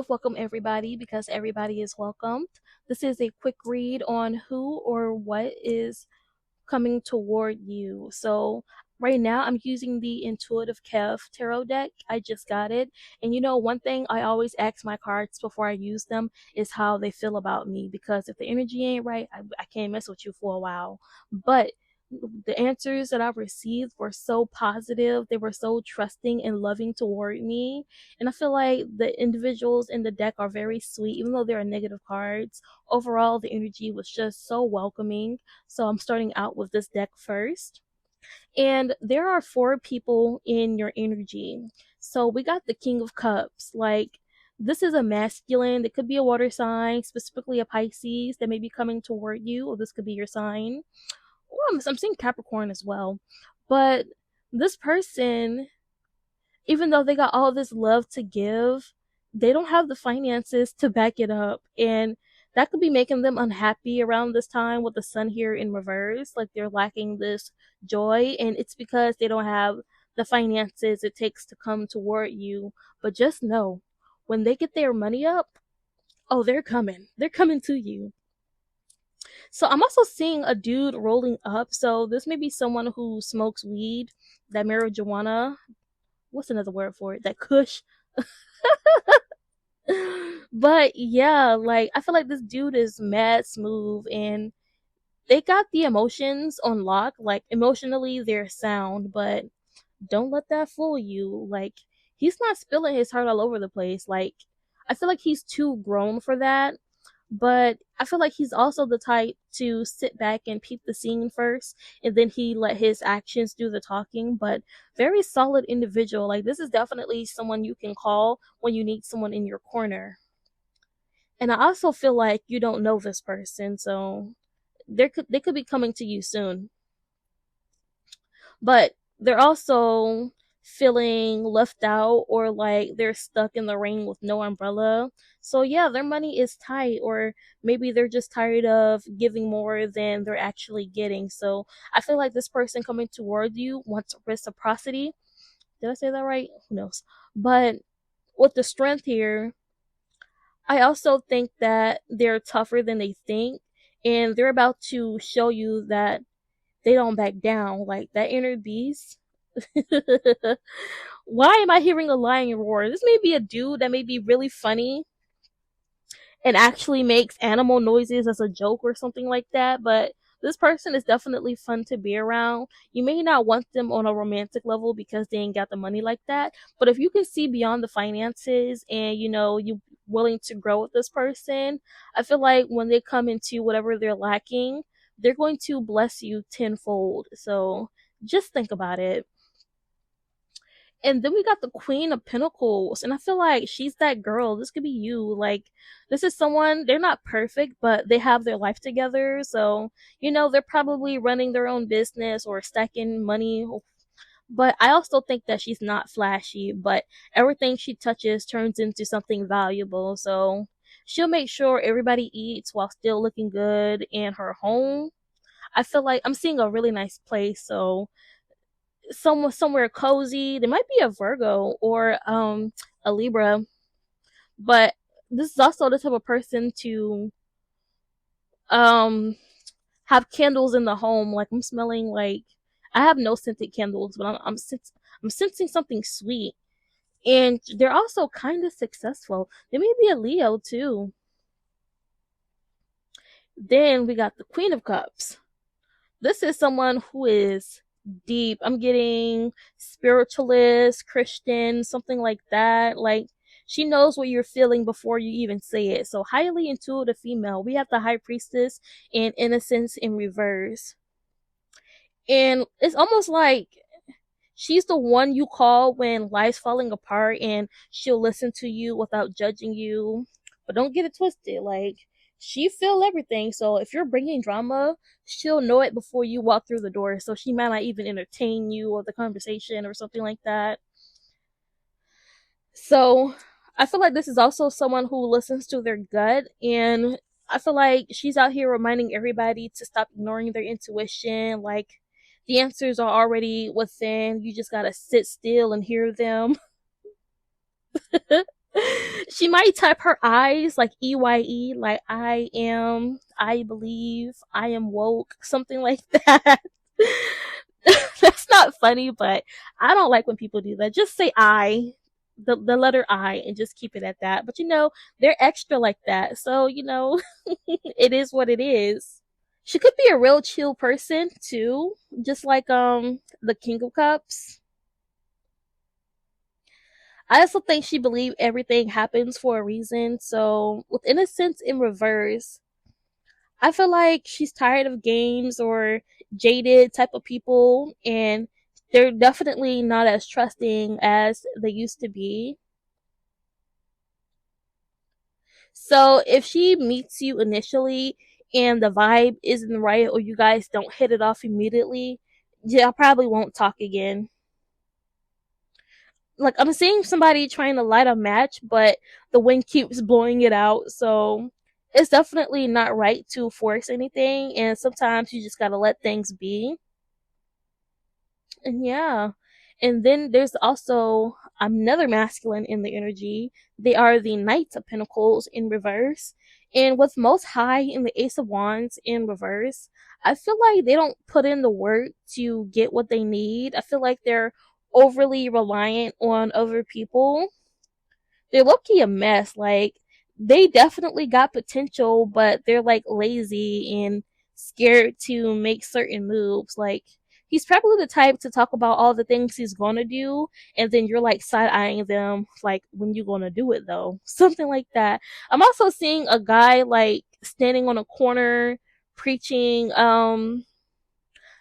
welcome everybody because everybody is welcomed. This is a quick read on who or what is coming toward you. So, right now I'm using the Intuitive Kev Tarot deck. I just got it. And one thing I always ask my cards before I use them is how they feel about me because if the energy ain't right, I can't mess with you for a while. But the answers that I received were so positive. They were so trusting and loving toward me. And I feel like the individuals in the deck are very sweet, even though they are negative cards. Overall, the energy was just so welcoming. So I'm starting out with this deck first. And there are four people in your energy. So we got the King of Cups. Like, this is a masculine. It could be a water sign, specifically a Pisces that may be coming toward you, or this could be your sign. I'm seeing Capricorn as well. But this person, even though they got all this love to give, they don't have the finances to back it up. And that could be making them unhappy around this time with the sun here in reverse. Like they're lacking this joy. And it's because they don't have the finances it takes to come toward you. But just know, when they get their money up, oh, they're coming. They're coming to you. So I'm also seeing a dude rolling up. So this may be someone who smokes weed, that marijuana. What's another word for it? That kush. But yeah, like I feel like this dude is mad smooth and they got the emotions on lock. Like emotionally they're sound, but don't let that fool you. Like he's not spilling his heart all over the place. Like I feel like he's too grown for that. But I feel like he's also the type to sit back and peep the scene first, and then he let his actions do the talking. But very solid individual. Like this is definitely someone you can call when you need someone in your corner. And I also feel like you don't know this person, so they could be coming to you soon. But they're also feeling left out or like they're stuck in the rain with no umbrella. So yeah, their money is tight, or maybe they're just tired of giving more than they're actually getting. So I feel like this person coming toward you wants reciprocity. Did I say that right? Who knows? But with the strength here, I also think that they're tougher than they think, and they're about to show you that they don't back down. Like that inner beast. Why am I hearing a lion roar? This may be a dude that may be really funny and actually makes animal noises as a joke or something like that, but this person is definitely fun to be around. You may not want them on a romantic level because they ain't got the money like that, but if you can see beyond the finances and you willing to grow with this person, I feel like when they come into whatever they're lacking, they're going to bless you tenfold. So just think about it. And then we got the Queen of Pentacles, and I feel like she's that girl. This could be you. Like, this is someone, they're not perfect, but they have their life together. So, they're probably running their own business or stacking money. But I also think that she's not flashy, but everything she touches turns into something valuable. So, she'll make sure everybody eats while still looking good in her home. I feel like I'm seeing a really nice place. So, somewhere cozy. There might be a Virgo or a Libra, but this is also the type of person to um have candles in the home. Like I'm smelling like I have no scented candles, but I'm sensing something sweet. And they're also kind of successful. They may be a Leo too. Then we got the Queen of Cups. This is someone who is deep. I'm getting spiritualist, Christian, something like that. Like she knows what you're feeling before you even say it. So highly intuitive female. We have the High Priestess and Innocence in reverse. And it's almost like she's the one you call when life's falling apart, and she'll listen to you without judging you. But don't get it twisted. Like, she feel everything. So if you're bringing drama, she'll know it before you walk through the door. So she might not even entertain you or the conversation or something like that. So I feel like this is also someone who listens to their gut, and I feel like she's out here reminding everybody to stop ignoring their intuition. Like, the answers are already within. You just gotta sit still and hear them. She might type her eyes like EYE, like I am, I believe, I am woke, something like that. That's not funny, but I don't like when people do that. Just say I, the letter I, and just keep it at that. But they're extra like that. So, it is what it is. She could be a real chill person too, just like the King of Cups. I also think she believed everything happens for a reason. So, with innocence in reverse, I feel like she's tired of games or jaded type of people, and they're definitely not as trusting as they used to be. So, if she meets you initially and the vibe isn't right or you guys don't hit it off immediately, yeah, I probably won't talk again. Like, I'm seeing somebody trying to light a match, but the wind keeps blowing it out. So it's definitely not right to force anything. And sometimes you just gotta let things be. And yeah. And then there's also another masculine in the energy. They are the Knights of Pentacles in reverse. And with most high in the Ace of Wands in reverse, I feel like they don't put in the work to get what they need. I feel like they're overly reliant on other people. They're low-key a mess. Like, they definitely got potential, but they're like lazy and scared to make certain moves. Like, he's probably the type to talk about all the things he's gonna do, and then you're like side eyeing them, like, when you gonna do it though? Something like that. I'm also seeing a guy like standing on a corner preaching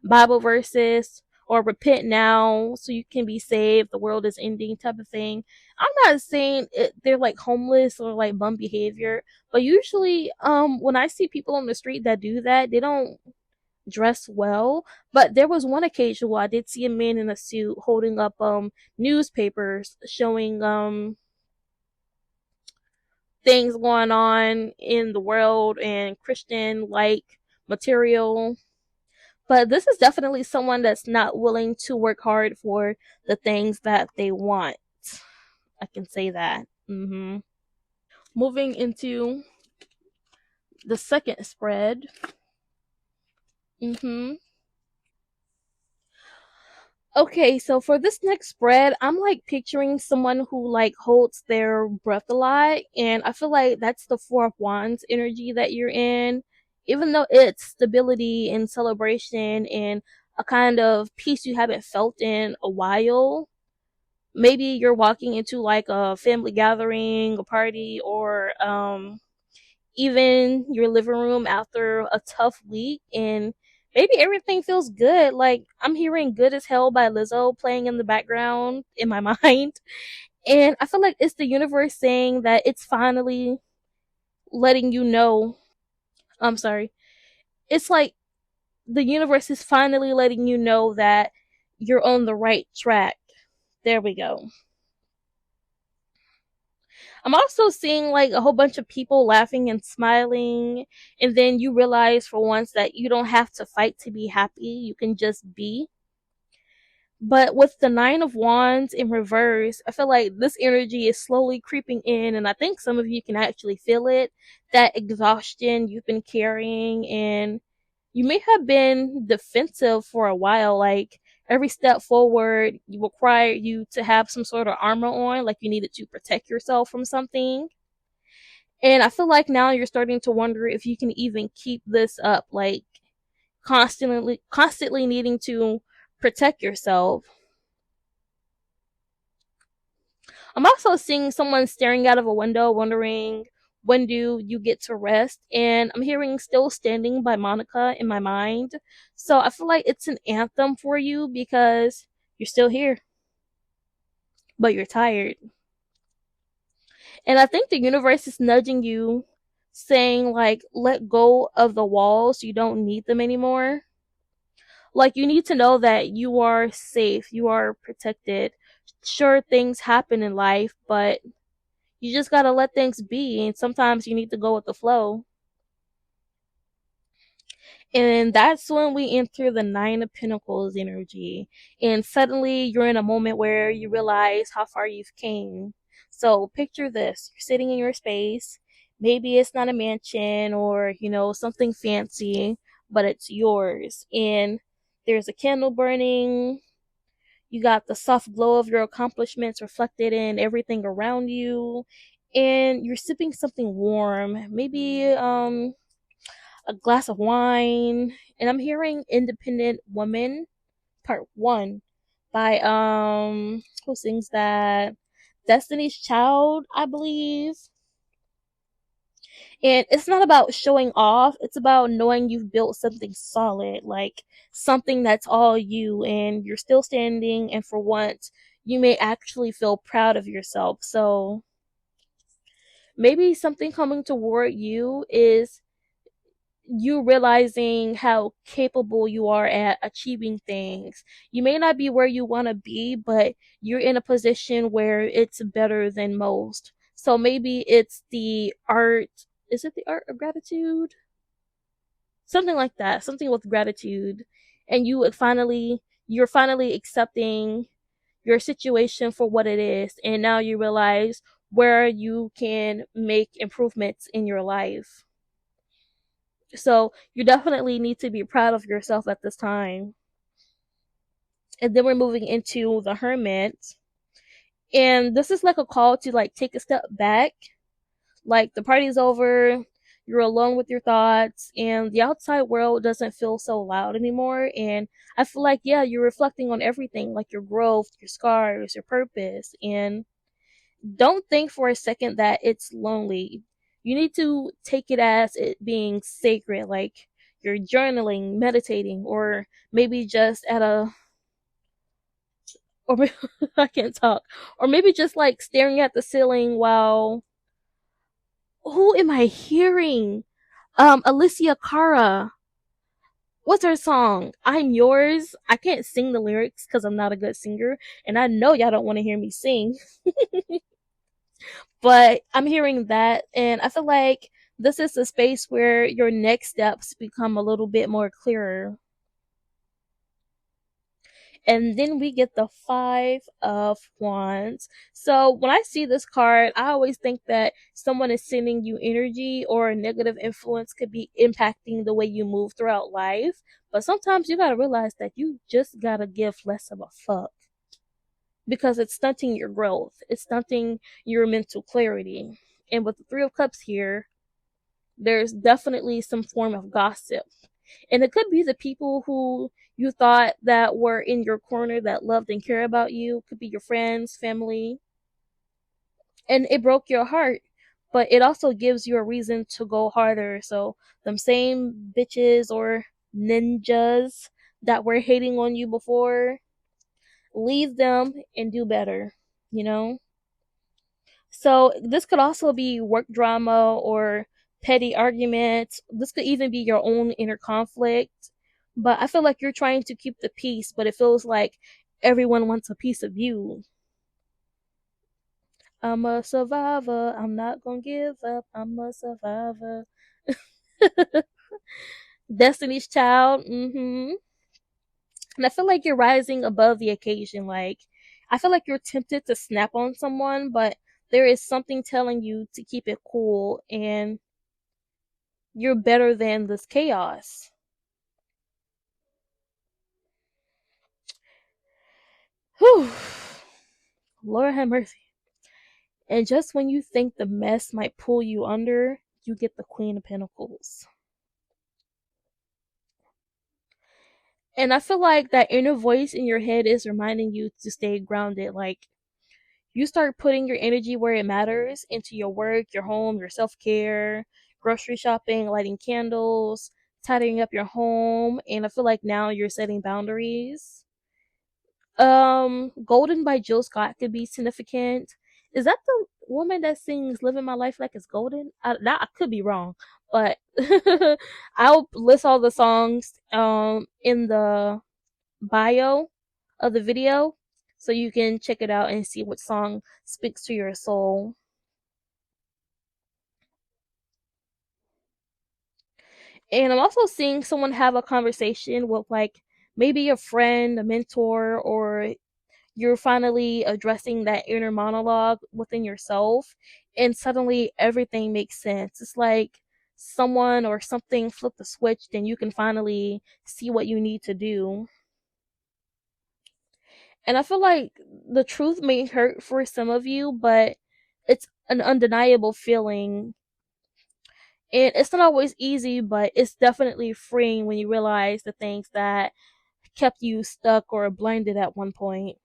Bible verses or repent now so you can be saved, the world is ending type of thing. I'm not saying they're like homeless or like bum behavior, but usually when I see people on the street that do that, they don't dress well. But there was one occasion where I did see a man in a suit holding up newspapers showing things going on in the world and Christian like material. But this is definitely someone that's not willing to work hard for the things that they want. I can say that. Moving into the second spread. hmm Okay, so for this next spread, I'm like picturing someone who like holds their breath a lot, and I feel like that's the Four of Wands energy that you're in. Even though it's stability and celebration and a kind of peace you haven't felt in a while, maybe you're walking into like a family gathering, a party, or even your living room after a tough week, and maybe everything feels good. Like, I'm hearing Good as Hell by Lizzo playing in the background in my mind. And I feel like it's the universe saying that it's finally letting you know. I'm sorry. It's like the universe is finally letting you know that you're on the right track. There we go. I'm also seeing like a whole bunch of people laughing and smiling, and then you realize for once that you don't have to fight to be happy, you can just be. But with the Nine of Wands in reverse, I feel like this energy is slowly creeping in, and I think some of you can actually feel it. That exhaustion you've been carrying, and you may have been defensive for a while. Like, every step forward required you to have some sort of armor on, like you needed to protect yourself from something. And I feel like now you're starting to wonder if you can even keep this up, like constantly needing to protect yourself. I'm also seeing someone staring out of a window wondering when do you get to rest, and I'm hearing Still Standing by Monica in my mind. So I feel like it's an anthem for you because you're still here, but you're tired. And I think the universe is nudging you, saying like, let go of the walls, you don't need them anymore. Like, you need to know that you are safe, you are protected. Sure, things happen in life, but you just gotta let things be, and sometimes you need to go with the flow. And that's when we enter the Nine of Pentacles energy. And suddenly you're in a moment where you realize how far you've came. So picture this: you're sitting in your space. Maybe it's not a mansion or, something fancy, but it's yours. And there's a candle burning. You got the soft glow of your accomplishments reflected in everything around you. And you're sipping something warm, maybe a glass of wine. And I'm hearing Independent Woman Part 1 by who sings that? Destiny's Child, I believe. And it's not about showing off, it's about knowing you've built something solid, like something that's all you and you're still standing, and for once you may actually feel proud of yourself. So maybe something coming toward you is you realizing how capable you are at achieving things. You may not be where you want to be, but you're in a position where it's better than most. So maybe it's the art. Is it the art of gratitude? Something like that. Something with gratitude. And you're finally accepting your situation for what it is. And now you realize where you can make improvements in your life. So you definitely need to be proud of yourself at this time. And then we're moving into the hermit. And this is like a call to like take a step back. Like the party's over, you're alone with your thoughts, and the outside world doesn't feel so loud anymore. And I feel like, yeah, you're reflecting on everything, like your growth, your scars, your purpose. And don't think for a second that it's lonely. You need to take it as it being sacred, like you're journaling, meditating, or maybe just at a, or I can't talk, or maybe just like staring at the ceiling while, who am I hearing? Alicia Cara. What's her song? I'm Yours. I can't sing the lyrics because I'm not a good singer, and I know y'all don't want to hear me sing. But I'm hearing that, and I feel like this is a space where your next steps become a little bit more clearer. And then we get the Five of Wands. So when I see this card, I always think that someone is sending you energy, or a negative influence could be impacting the way you move throughout life. But sometimes you gotta realize that you just gotta give less of a fuck, because it's stunting your growth, it's stunting your mental clarity. And with the Three of Cups here, there's definitely some form of gossip. And it could be the people who you thought that were in your corner, that loved and cared about you. It could be your friends, family. And it broke your heart. But it also gives you a reason to go harder. So them same bitches or ninjas that were hating on you before, leave them and do better, you know? So this could also be work drama or petty arguments. This could even be your own inner conflict. But I feel like you're trying to keep the peace, but it feels like everyone wants a piece of you. I'm a survivor. I'm not gonna give up. I'm a survivor. Destiny's Child. And I feel like you're rising above the occasion. Like, I feel like you're tempted to snap on someone, but there is something telling you to keep it cool, and you're better than this chaos. Whew. Lord have mercy. And just when you think the mess might pull you under, you get the Queen of Pentacles. And I feel like that inner voice in your head is reminding you to stay grounded. Like, you start putting your energy where it matters, into your work, your home, your self care, grocery shopping, lighting candles, tidying up your home. And I feel like now you're setting boundaries. Golden by Jill Scott could be significant. Is that the woman that sings Living My Life Like It's Golden? I could be wrong, but I'll list all the songs in the bio of the video, so you can check it out and see what song speaks to your soul. And I'm also seeing someone have a conversation with, like, maybe a friend, a mentor, or you're finally addressing that inner monologue within yourself, and suddenly everything makes sense. It's like someone or something flipped the switch, then you can finally see what you need to do. And I feel like the truth may hurt for some of you, but it's an undeniable feeling. And it's not always easy, but it's definitely freeing when you realize the things that kept you stuck or blinded at one point.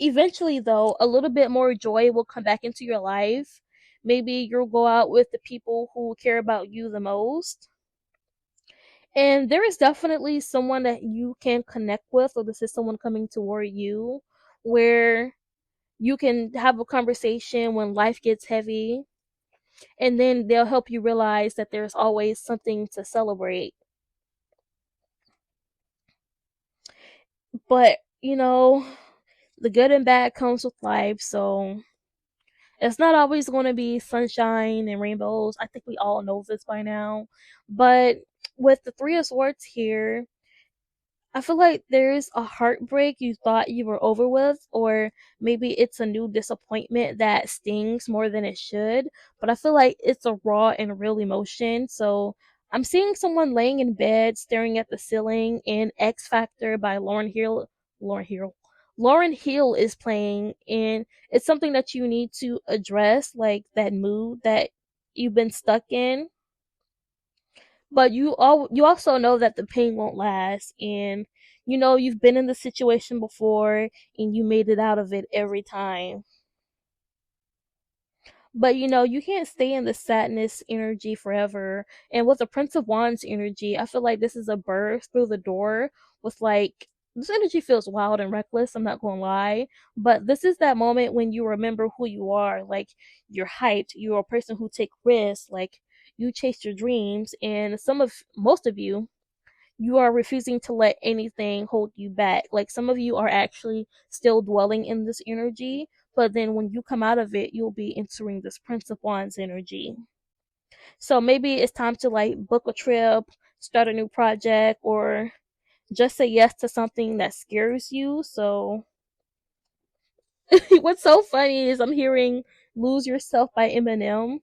Eventually, though, a little bit more joy will come back into your life. Maybe you'll go out with the people who care about you the most. And there is definitely someone that you can connect with, or this is someone coming toward you, where you can have a conversation when life gets heavy, and then they'll help you realize that there's always something to celebrate. But, the good and bad comes with life, so it's not always going to be sunshine and rainbows. I think we all know this by now. But with the Three of Swords here, I feel like there's a heartbreak you thought you were over with, or maybe it's a new disappointment that stings more than it should. But I feel like it's a raw and real emotion. So I'm seeing someone laying in bed staring at the ceiling, and X Factor by Lauren Hill. Lauren Hill is playing, and it's something that you need to address, like that mood that you've been stuck in. But you also know that the pain won't last, and you've been in the situation before, and you made it out of it every time. But you can't stay in the sadness energy forever. And with the Prince of Wands energy, I feel like this is a burst through the door with, like, this energy feels wild and reckless, I'm not gonna lie. But this is that moment when you remember who you are. Like, you're hyped, you're a person who take risks, like you chase your dreams, and most of you are refusing to let anything hold you back. Like, some of you are actually still dwelling in this energy, but then when you come out of it, you'll be entering this Prince of Wands energy. So maybe it's time to, like, book a trip, start a new project, or just say yes to something that scares you. So what's so funny is I'm hearing Lose Yourself by Eminem.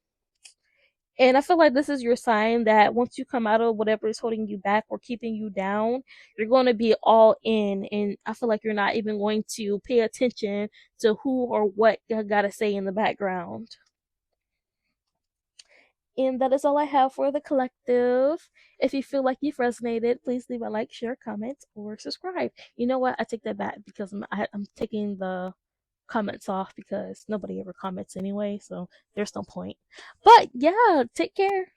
And I feel like this is your sign that once you come out of whatever is holding you back or keeping you down, you're going to be all in. And I feel like you're not even going to pay attention to who or what you got to say in the background. And that is all I have for the collective. If you feel like you've resonated, please leave a like, share, comment, or subscribe. You know what? I take that back because I'm taking the comments off because nobody ever comments anyway, so there's no point. But yeah, take care.